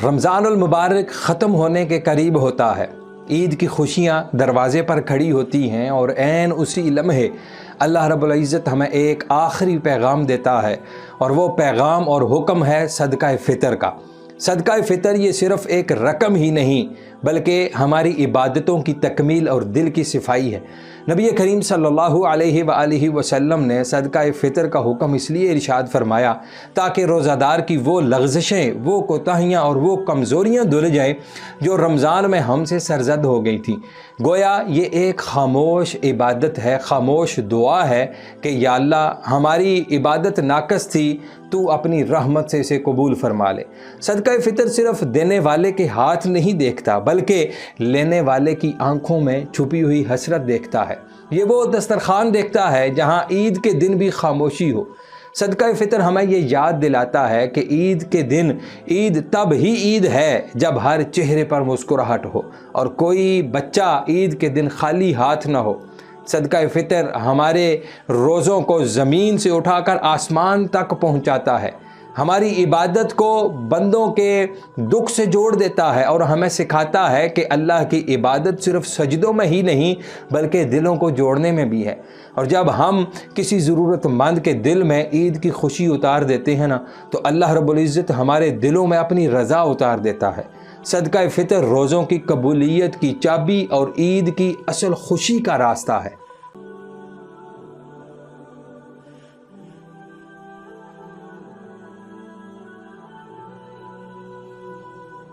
رمضان المبارک ختم ہونے کے قریب ہوتا ہے، عید کی خوشیاں دروازے پر کھڑی ہوتی ہیں اور عین اسی لمحے اللہ رب العزت ہمیں ایک آخری پیغام دیتا ہے، اور وہ پیغام اور حکم ہے صدقہ فطر کا۔ صدقہ فطر یہ صرف ایک رقم ہی نہیں بلکہ ہماری عبادتوں کی تکمیل اور دل کی صفائی ہے۔ نبی کریم صلی اللہ علیہ وآلہ وسلم نے صدقہ فطر کا حکم اس لیے ارشاد فرمایا تاکہ روزہ دار کی وہ لغزشیں، وہ کوتاہیاں اور وہ کمزوریاں دھل جائیں جو رمضان میں ہم سے سرزد ہو گئی تھیں۔ گویا یہ ایک خاموش عبادت ہے، خاموش دعا ہے کہ یا اللہ ہماری عبادت ناقص تھی، تو اپنی رحمت سے اسے قبول فرما لے۔ صدقہ فطر صرف دینے والے کے ہاتھ نہیں دیکھتا بلکہ لینے والے کی آنکھوں میں چھپی ہوئی حسرت دیکھتا ہے۔ یہ وہ دسترخوان دیکھتا ہے جہاں عید کے دن بھی خاموشی ہو۔ صدقہ فطر ہمیں یہ یاد دلاتا ہے کہ عید کے دن عید تب ہی عید ہے جب ہر چہرے پر مسکراہٹ ہو اور کوئی بچہ عید کے دن خالی ہاتھ نہ ہو۔ صدقہ فطر ہمارے روزوں کو زمین سے اٹھا کر آسمان تک پہنچاتا ہے، ہماری عبادت کو بندوں کے دکھ سے جوڑ دیتا ہے اور ہمیں سکھاتا ہے کہ اللہ کی عبادت صرف سجدوں میں ہی نہیں بلکہ دلوں کو جوڑنے میں بھی ہے۔ اور جب ہم کسی ضرورت مند کے دل میں عید کی خوشی اتار دیتے ہیں نا، تو اللہ رب العزت ہمارے دلوں میں اپنی رضا اتار دیتا ہے۔ صدقہ فطر روزوں کی قبولیت کی چابی اور عید کی اصل خوشی کا راستہ ہے۔